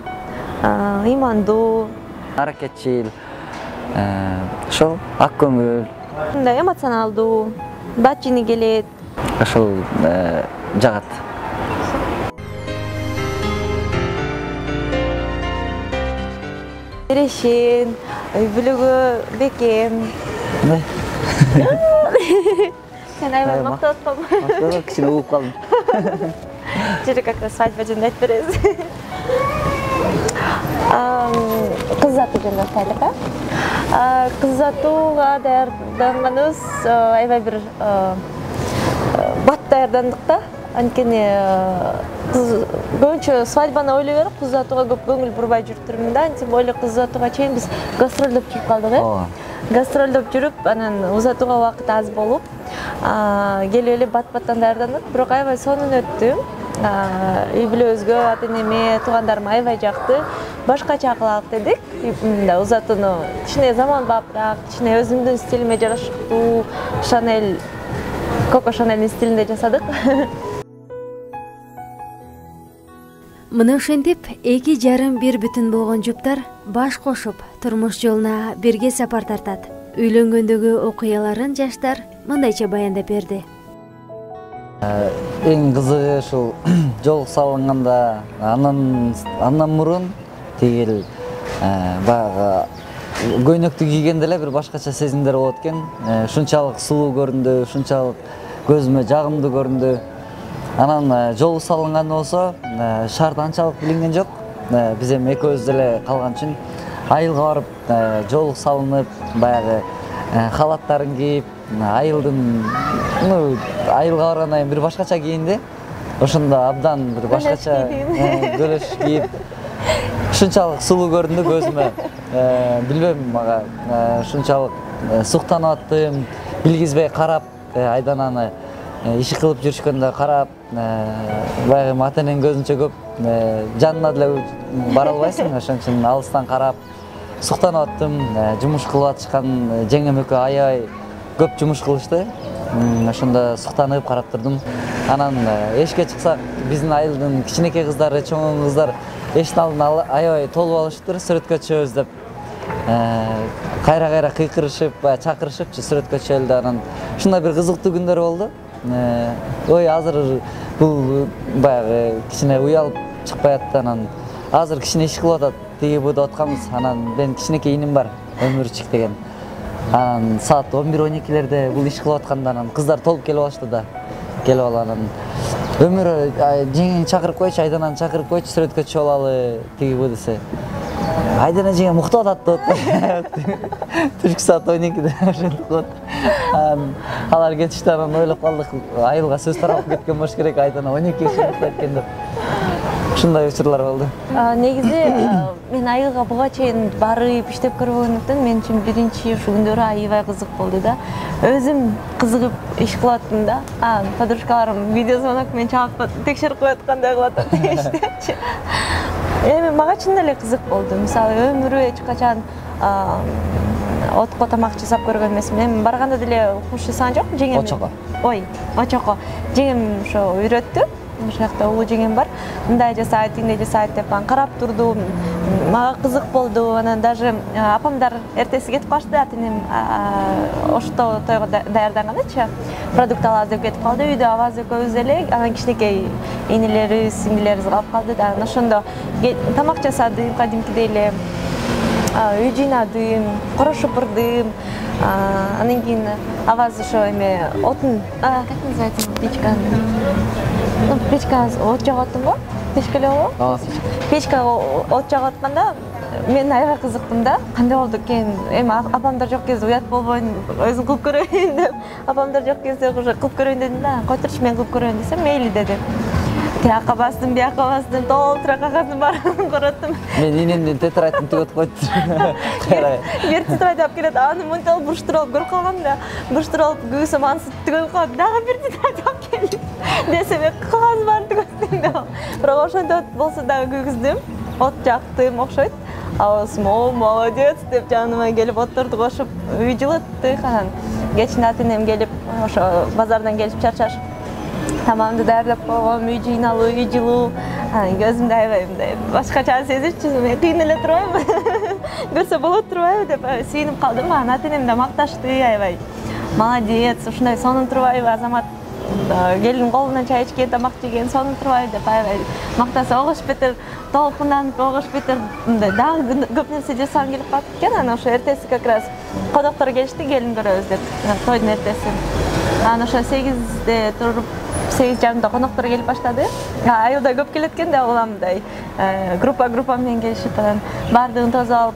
ыймандуу, Аракетчил. Ошол ак көңүл. мындай эмоционалдуу, бат жини келет. Ошол жагат. Берешен, үй бүлөгө бекем. Сен аябай мактап атпамы? Кичине угуп калдым. Жери как раз свадьба жөнүндө айтып беребиз. Кыз заты жөнүндө айтайлык, Кыз затууга даярданганыбыз аябай бир бат даярдандык да. Анткени көбүнчө свадьбаны ойлой берип, кыз затууга көп көңүл бурбай жүрүптүрмүн да. Антип ойлой кыз затууга чейин биз гастролдоп жүрүп калдык, Гастролдоп жүрүп, анан узатууга убакыт аз болуп, келип эле бат-баттан даярдандык. Бирок аябай сонун өттү. Үй бүлөбүзгө, ата-энеме, туугандарыма аябай жакты. Башкача кылалык дедик. Узатууну кичине заманбапыраак, кичине өзүмдүн стилиме жарашыктуу Шанель, Коко Шанельдин стилинде жасадык. Мына ошентип 2,5 бүтүн болгон жуптар баш кошуп турмуш жолуна бирге сапар тартат. Үйлөнгөндөгү окуяларын жаштар мындайча баяндап берди. Эң кызыгы ушул жол салынганда андан мурун тигил баягы көйнөктү кийгенде эле бир башкача сезимдер болот экен. Ушунчалык сулуу көрүндү, ушунчалык көзүмө жагымдуу көрүндү. Анан жол салынган болсо, шарт анчалык билинген жок. Биз эми экөөбүз деле калган үчүн айылга барып, жол салынып, баягы халаттарын кийип, айылдын айылга баргандан кийин бир башкача кийинди. Ошондо абдан бир башкача көлөш кийип, ушунчалык сулуу көрүндү көзүмө. Билбейм, мага ушунчалык суктанып аттым, билгизбей карап, Айдананы иши кылып жүрүшкөндө карап, баягы ата-эненин көзүнчө көп жанына деле бара албайсың, ошон үчүн алыстан карап суктанып аттым. Жумуш кылып атышкан жеңем экөө аябай көп жумуш кылышты. Ошондо суктанып карап турдум. Анан эшикке чыксак, биздин айылдын кичинекей кыздары, чоң кыздар эшиктин алдына аябай толуп алыштыр, сүрөткө түшөбүз деп. Кайра кыйкырышып, чакырышыпчы сүрөткө түшөлү деп. Анан ушундай бир кызыктуу күндөр болду. Ой, азыр бул баягы кичине уялып чыкпай атты. Анан азыр кичине иш кылып атат, тиги бу деп атканбыз. Анан мен кичинекей иним бар, Өмүрчүк деген. Анан саат 11-12лерде бул иш кылып атканда анан кыздар толуп келип алышты да. Келип алып анан Өмүр жеңени чакырып койчу, Айдананы чакырып койчу, сүрөткө түшүп алалы, тиги бу десе. Айдана жеңем уктап атат деп. Түшкү саат 12-де ошентип кылат. Алар кетишти, анан ойлоп калдык, айылга сөз таралып кеткен болуш керек, Айдана 12-ге уктап кеткен деп. Ушундай учурлар болду. Негизи мен айылга буга чейин барып иштеп көрбөгөндүктөн мен үчүн биринчи ушу күндөрү аябай кызык болду да. Өзүм кызыгып иш кылып аттым да. Подружкаларым видеозвонок менен чалып текшерип коюп аткандай кылып атат дештичи. Эми мага чын эле кызык болду. Мисалы, өмүрү эч качан отко тамак жасап көргөн эмесмин. Эми барганда деле укмуш жасаган жок, жеңем. Очоко. Ой, очоко. Жеңем ошо үйрөттү. Ошол жакта улуу жеңем бар. Мындай жасайт, тиндей жасайт деп карап турдум. Мага кызык болду. Анан даже апамдар эртеси кетип калышты, ата-энем ошто тойго даярданганычы. Продукт алабыз деп кетип калды. Үйдө абаз экөөбүз эле, анан кичинекей энелерибиз, сиңдилерибиз калып калды да. Анан ошондо тамак жасадым, кадимкидей эле. Үй жыйнадым, коро шупурдум. Анан кийин аваз ошо эме отун, как называется, печка. Ну, печка от жагып аттым го? Печка эле го? Печкага от жагып атканда мен аябай кызыктым да. Кандай болду экен? Эми апамдар жок кезде уят болбойн, өзүм кылып көрөйүн деп. Апамдар жок кезде уже кылып көрөйүн дедим да. Кой турчу мен кылып көрөйүн десем, мейли деди. Тияка бастым, бияка бастым, толтура кагаздын баарын короттум. Мен инемден тетрадьтын тигип койду. Бир тетрадь алып келет, аны мынталып буруштуруп көрүп калгам да. Буруштуруп күүсөм аны тигип коюп, дагы бир тетрадь алып келип. Десем, кагаз баарын тигиптим да. Бирок ошондой болсо дагы күйгүздүм. От жактым окшойт. Абасым, о, молодец деп жаныма келип отурду кошуп, үй жылытты. Анан кечинде ата-энем келип, ошо базардан келип чарчашып тамамды даярдап койгом, үй жыйналуу, үй жылуу. Анан көзүмдө аябай мындай башкача сезиччи, мен кыйын эле турбайбы? Көрсө болот турбайбы деп сүйүнүп калдым. Анан ата-энем да макташты аябай. Молодец, ушундай сонун турбайбы, Азамат келин колунан чай ичкен, тамак жеген, сонун турбайбы деп аябай мактаса, огош бетер толкунданып, огош бетер мындай дагы көп нерсе жасагым келип калып экен. Анан ошо эртеси как раз коноктор келишти, келин көрөбүз деп, тойдун эртеси. Анан ошо 8-де туруп 8:30 коноктор келип баштады. Айылда көп келет экен да, уламдай группа менен келишип, анан баардыгын тозуп алып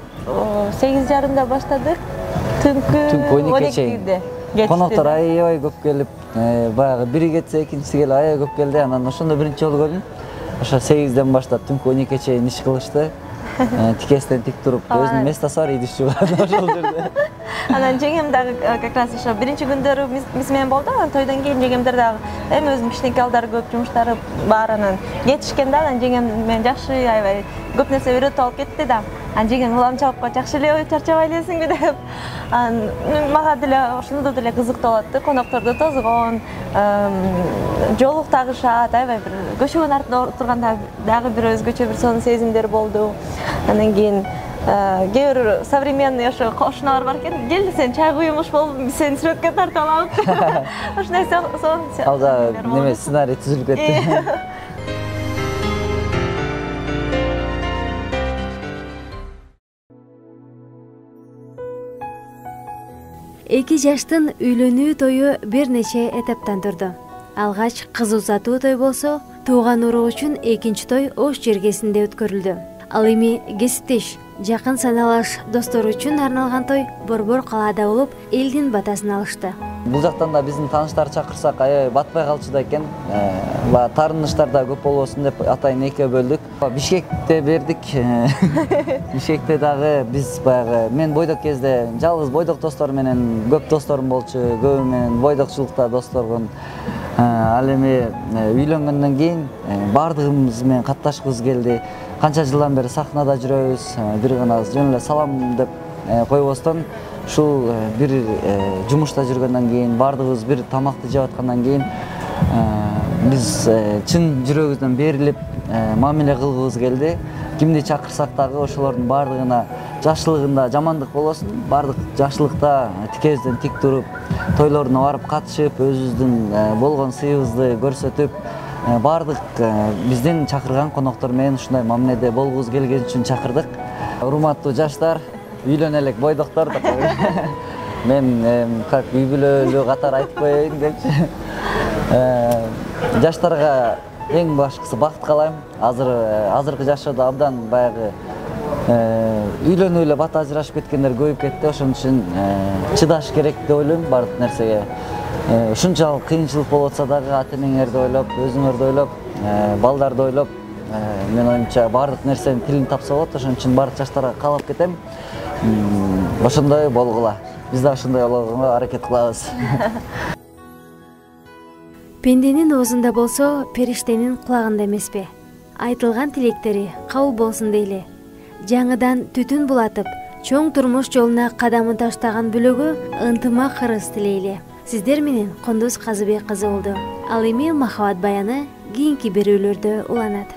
8:30 баштадык. Түнкү 12:00 Коноктор аябай көп келип, баягы бири кетсе экинчиси келип аябай көп келди. Анан ошондо биринчи жолу көрдүм. Ошо 8:00 баштап түнкү 12:00 чейин иш кылышты. Тикестен тик туруп, өзүнүн местасы бар идиш жууган ошол жерде. Анан жеңем дагы как раз ошо биринчи күндөрү биз менен болду. Анан тойдон кийин жеңемдер дагы эми өзүнүн кичинекей алдары көп, жумуштары бар. Анан кетишкен да, анан жеңем менен жакшы аябай көп нерсе үйрөтүп алып кетти да. Анан жеңем улам чалып коюп, жакшы эле чарчабай элесиңби деп. Анан мага деле ошондо деле кызыктуу болот да, конокторду тозгон, жоолук тагышат, аябай бир көчөгөн артында отурганда дагы бир өзгөчө бир сонун сезимдер болду. Анан кийин кээ бир современный ошо кошуналар бар экен. Кел сен чай куймуш болуп, биз сени сүрөткө тартып алабыз. Ошондой сонун. Ал да неме сценарий түзүлүп кетти. Эки жаштын үйлөнүү тою бир нече этаптан турду. Алгач кыз узатуу той болсо, тууган урук үчүн экинчи той Ош жергесинде өткөрүлдү. Ал эми кесиптеш, жакын саналаш достор үчүн арналган той Борбор калаада болуп, элдин батасын алышты. Бул жактан да биздин тааныштарды чакырсак аябай батпай калчу да экен. Таарыныштар да көп болбосун деп атайын экиге бөлдүк. Бишкекте бердик. Бишкекте дагы биз баягы мен бойдок кезде жалгыз бойдок достор менен көп досторум болчу, көбү менен бойдокчулукта досторгон. Ал эми үйлөнгөндөн кийин баардыгыбыз менен катташкыбыз келди. Канча жылдан бери сахнада жүрөбүз, бир гана жөн эле салам деп койбостон ушул бир жумушта жүргөндөн кийин, баардыгыбыз бир тамакты жеп аткандан кийин биз чын жүрөгүбүздөн берилип мамиле кылгыбыз келди. Кимди чакырсак дагы ошолордун баардыгына жакшылыгында жамандык болбосун, баардык жакшылыкта тикебизден тик туруп, тойлоруна барып катышып, өзүбүздүн болгон сыйыбызды көрсөтүп, баардык биздин чакырган коноктор менен ушундай мамиледе болгубуз келген үчүн чакырдык. Урматтуу жаштар, үйлөнө элек бойдоктор деп мен как үй бүлөлүү катары айтып коеюн депчи. Жаштарга эң башкысы бакыт каалайм. Азыркы жашоодо абдан баягы үйлөнүп эле бат ажырашып кеткендер көбөйүп кетти. Ошон үчүн чыдаш керек деп ойлойм баардык нерсеге. Ушунчалык кыйынчылык болуп атса дагы ата-энеңерди ойлоп, өзүңөрдү ойлоп, балдарды ойлоп, мен оюмча баардык нерсенин тилин тапса болот. Ошон үчүн баардык жаштарга каалап кетем. Ошондой болгула. Биз да ошондой болгонго аракет кылабыз. Пенденин оозунда болсо, периштенин кулагында эмеспи? Айтылган тилектери кабыл болсун дейли. Жаңыдан түтүн булатып, чоң турмуш жолуна кадамын таштаган бүлөгө ынтымак ырыс тилейли. Сиздер менен Кондуз Казыбек кызы болду. Ал эми махабат баяны кийинки берүүлөрдө уланат.